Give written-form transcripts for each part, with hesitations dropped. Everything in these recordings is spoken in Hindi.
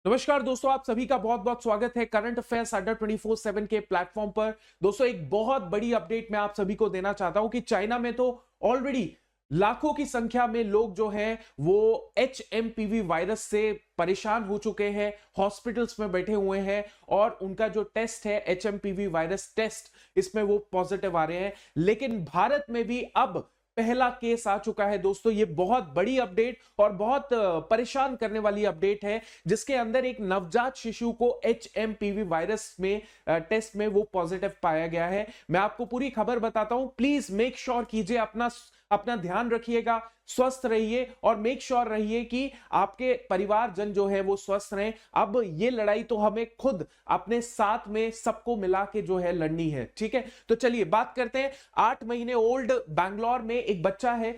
नमस्कार दोस्तों, आप सभी का बहुत बहुत स्वागत है करंट अफेयर्स अड्डा 24/7 के प्लेटफॉर्म पर। दोस्तों, एक बहुत बड़ी अपडेट मैं आप सभी को देना चाहता हूं कि चाइना में तो ऑलरेडी लाखों की संख्या में लोग जो हैं वो HMPV वायरस से परेशान हो चुके हैं, हॉस्पिटल्स में बैठे हुए हैं और उनका जो टेस्ट है HMPV वायरस टेस्ट, इसमें वो पॉजिटिव आ रहे हैं। लेकिन भारत में भी अब पहला केस आ चुका है। दोस्तों, ये बहुत बड़ी अपडेट और बहुत परेशान करने वाली अपडेट है, जिसके अंदर एक नवजात शिशु को HMPV वायरस में टेस्ट में वो पॉजिटिव पाया गया है। मैं आपको पूरी खबर बताता हूं, प्लीज मेक श्योर कीजिए, अपना ध्यान रखिएगा, स्वस्थ रहिए और मेक श्योर रहिए कि आपके परिवारजन जो है वो स्वस्थ रहें। अब ये लड़ाई तो हमें खुद अपने साथ में सबको मिला के जो है लड़नी है, ठीक है। तो चलिए बात करते हैं। 8 महीने ओल्ड बैंगलोर में एक बच्चा है,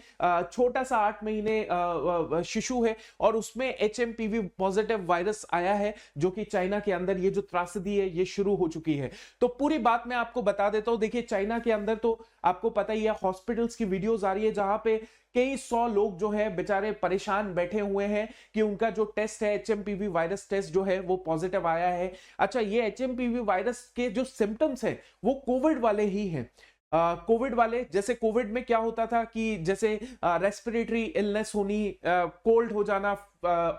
छोटा सा 8 महीने शिशु है और उसमें HMPV पॉजिटिव वायरस आया है, जो कि चाइना के अंदर ये जो त्रासदी है ये शुरू हो चुकी है। तो पूरी बात मैं आपको बता देता हूं। देखिए, चाइना के अंदर तो आपको पता ही है, हॉस्पिटल्स की वीडियोस आ रही है जहां पे कई 100 लोग जो है बेचारे परेशान बैठे हुए हैं कि उनका जो टेस्ट है HMPV वायरस टेस्ट जो है वो पॉजिटिव आया है। अच्छा, ये HMPV वायरस के जो सिम्टम्स हैं वो कोविड वाले ही हैं। कोविड वाले, जैसे कोविड में क्या होता था कि जैसे रेस्पिरेटरी इलनेस होनी, कोल्ड हो जाना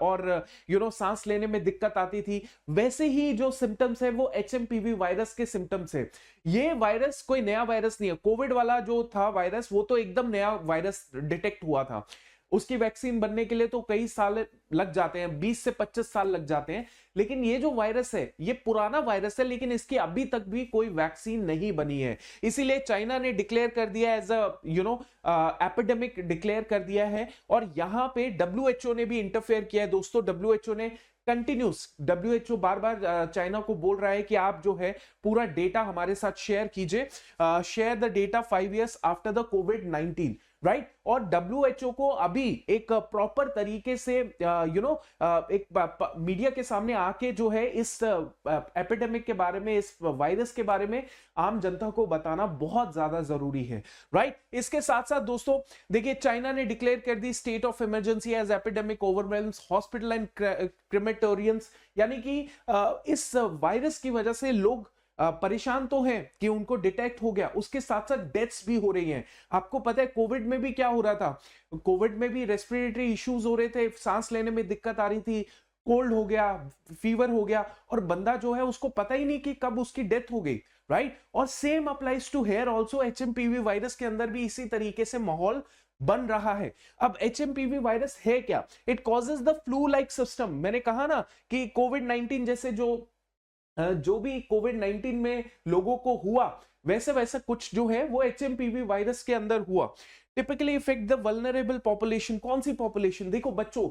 और सांस लेने में दिक्कत आती थी, वैसे ही जो सिम्टम्स है वो HMPV वायरस के सिम्टम्स है। ये वायरस कोई नया वायरस नहीं है। कोविड वाला जो था वायरस वो तो एकदम नया वायरस डिटेक्ट हुआ था। उसकी वैक्सीन बनने के लिए तो कई साल लग जाते हैं, 20 से 25 साल लग जाते हैं। लेकिन ये जो वायरस है ये पुराना वायरस है, लेकिन इसकी अभी तक भी कोई वैक्सीन नहीं बनी है। इसीलिए चाइना ने डिक्लेयर कर दिया एज एपिडेमिक डिक्लेयर कर दिया है और यहां पे WHO ने भी इंटरफेयर किया है। दोस्तों, WHO ने WHO बार बार चाइना को बोल रहा है कि आप जो है पूरा डेटा हमारे साथ शेयर कीजिए, share the data 5 years after the COVID-19, right. और WHO को अभी एक प्रॉपर तरीके से एक मीडिया के सामने आके जो है इस एपिडेमिक के बारे में, इस वायरस के बारे में आम जनता को बताना बहुत ज्यादा जरूरी है, राइट। इसके साथ साथ दोस्तों देखिए, चाइना ने डिक्लेयर कर दी state of emergency as epidemic overwhelms hospital and crematoriums, यानी कि इस वायरस की वजह से लोग परेशान तो हैं कि उनको डिटेक्ट हो गया, उसके साथ साथ डेथ्स भी हो रही हैं। आपको पता है कोविड में भी क्या हो रहा था, कोविड में भी रेस्पिरेटरी इश्यूज हो रहे थे, सांस लेने में दिक्कत आ रही थी, कोल्ड हो गया, फीवर हो गया और बंदा जो है उसको पता ही नहीं कि कब उसकी डेथ हो गई, राइट। और same applies to here also. HMPV virus के अंदर भी इसी तरीके से माहौल बन रहा है। अब HMPV वायरस है क्या? It causes the flu like system. मैंने कहा ना कि कोविड-19 जैसे जो भी कोविड-19 में लोगों को हुआ, वैसे वैसा कुछ जो है वो HMPV वायरस के अंदर हुआ। Typically effect the vulnerable population. कौन सी पॉपुलेशन? देखो बच्चों,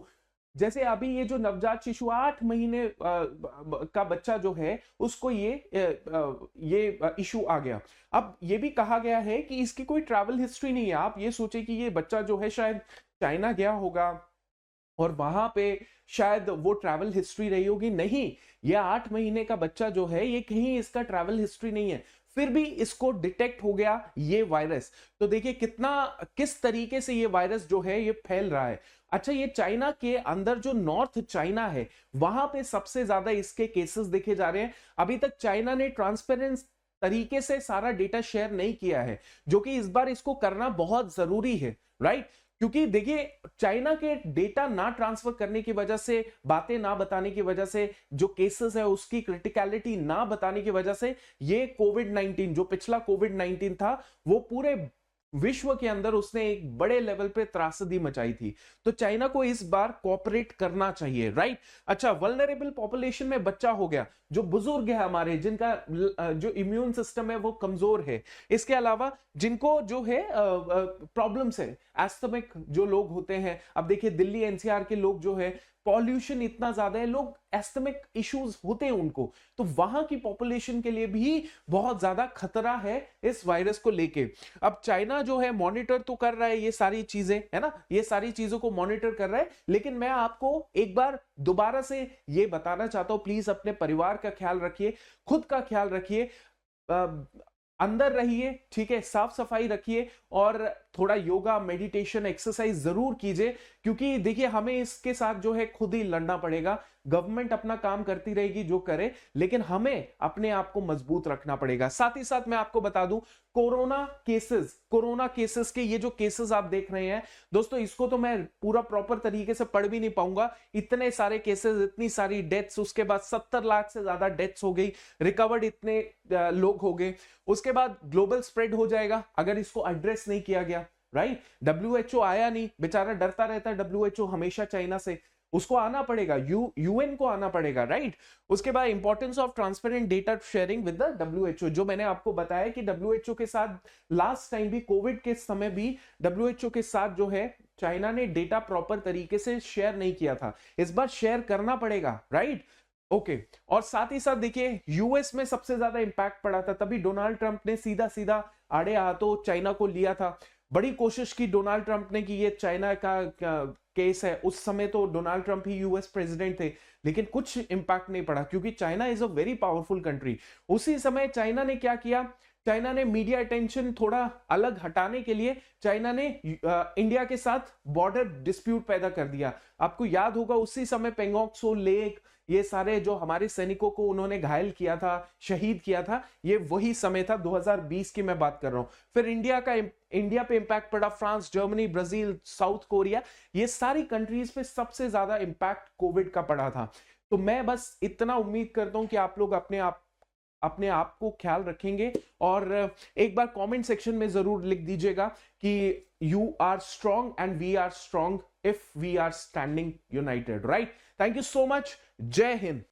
जैसे अभी ये जो नवजात शिशु 8 महीने का बच्चा जो है उसको ये इशू आ गया। अब ये भी कहा गया है कि इसकी कोई ट्रैवल हिस्ट्री नहीं है। आप ये सोचे कि ये बच्चा जो है शायद चाइना गया होगा और वहां पे शायद वो ट्रैवल हिस्ट्री रही होगी। नहीं, ये 8 महीने का बच्चा जो है ये कहीं इसका ट्रैवल हिस्ट्री नहीं है, फिर भी इसको डिटेक्ट हो गया ये वायरस। तो देखिए किस तरीके से ये वायरस जो है ये फैल रहा है। अच्छा, ये चाइना के अंदर जो नॉर्थ चाइना है वहां पे सबसे ज्यादा इसके केसेस देखे जा रहे हैं। अभी तक चाइना ने ट्रांसपेरेंट तरीके से सारा डेटा शेयर नहीं किया है, जो कि इस बार इसको करना बहुत जरूरी है, राइट। क्योंकि देखिए, चाइना के डेटा ना ट्रांसफर करने की वजह से, बातें ना बताने की वजह से, जो केसेस है उसकी क्रिटिकलिटी ना बताने की वजह से ये कोविड-19 जो पिछला कोविड-19 था वो पूरे विश्व के अंदर उसने एक बड़े लेवल पे त्रासदी मचाई थी। तो चाइना को इस बार कोऑपरेट करना चाहिए, राइट। अच्छा, वल्नरेबल पॉपुलेशन में बच्चा हो गया, जो बुजुर्ग है हमारे, जिनका जो इम्यून सिस्टम है वो कमजोर है, इसके अलावा जिनको जो है प्रॉब्लम्स है, एस्थमिक जो लोग होते हैं। अब देखिए, दिल्ली NCR के लोग जो है, पॉल्यूशन इतना ज्यादा है, लोग एस्थमिक इश्यूज होते हैं उनको, तो वहां की पॉपुलेशन के लिए भी बहुत ज्यादा खतरा है इस वायरस को लेके। अब चाइना जो है मॉनिटर तो कर रहा है ये सारी चीजें, है ना, ये सारी चीजों को मॉनिटर कर रहा है। लेकिन मैं आपको एक बार दोबारा से ये बताना चाहता हूं, प्लीज अपने परिवार का ख्याल रखिए, खुद का ख्याल रखिए, अंदर रहिए, ठीक है, साफ सफाई रखिए और थोड़ा योगा, मेडिटेशन, एक्सरसाइज जरूर कीजिए। क्योंकि देखिए, हमें इसके साथ जो है खुद ही लड़ना पड़ेगा। गवर्नमेंट अपना काम करती रहेगी जो करे, लेकिन हमें अपने आप को मजबूत रखना पड़ेगा। साथ ही साथ मैं आपको बता दूं, कोरोना केसेस के ये जो केसेस आप देख रहे हैं दोस्तों, इसको तो मैं पूरा प्रॉपर तरीके से पढ़ भी नहीं पाऊंगा, इतने सारे केसेस, इतनी सारी डेथ्स, उसके बाद 70 लाख से ज्यादा डेथ्स हो गई, रिकवर्ड इतने लोग हो गए, उसके बाद ग्लोबल स्प्रेड हो जाएगा अगर इसको एड्रेस नहीं किया गया, राइट। डब्ल्यूएचओ आया नहीं, बेचारा डरता रहता है डब्ल्यूएचओ हमेशा चाइना से, उसको आना पड़ेगा, यूएन को आना पड़ेगा, राइट। उसके बाद importance of transparent data sharing with the WHO, जो मैंने आपको बताया कि डब्ल्यूएचओ के साथ लास्ट टाइम भी, कोविड के समय भी डब्ल्यूएचओ के साथ जो है चाइना ने डेटा प्रॉपर तरीके से शेयर नहीं किया था, इस बार शेयर करना पड़ेगा, राइट। ओके और साथ ही साथ देखिए यूएस में सबसे ज्यादा इंपैक्ट पड़ा था, तभी डोनाल्ड ट्रंप ने सीधा सीधा आड़े हाथों चाइना को लिया था। बड़ी कोशिश की डोनाल्ड ट्रंप ने कि ये चाइना का केस है, उस समय तो डोनाल्ड ट्रंप ही यूएस प्रेसिडेंट थे, लेकिन कुछ इंपैक्ट नहीं पड़ा क्योंकि China is a very powerful country. उसी समय चाइना ने क्या किया, चाइना ने मीडिया अटेंशन थोड़ा अलग हटाने के लिए चाइना ने इंडिया के साथ बॉर्डर डिस्प्यूट पैदा कर दिया। आपको याद होगा उसी समय पेंगोंग सो लेक, ये सारे जो हमारे सैनिकों को उन्होंने घायल किया था, शहीद किया था, ये वही समय था, 2020 की मैं बात कर रहा हूं। फिर इंडिया पे इंपैक्ट पड़ा, France, Germany, Brazil, south Korea, ये सारी कंट्रीज पे सबसे ज्यादा इंपैक्ट कोविड का पड़ा था। तो मैं बस इतना उम्मीद करता हूं कि आप लोग अपने आप को ख्याल रखेंगे, और एक बार कमेंट सेक्शन में जरूर लिख दीजिएगा कि you are strong and we are strong if we are standing united, right. Thank you so much, जय हिंद।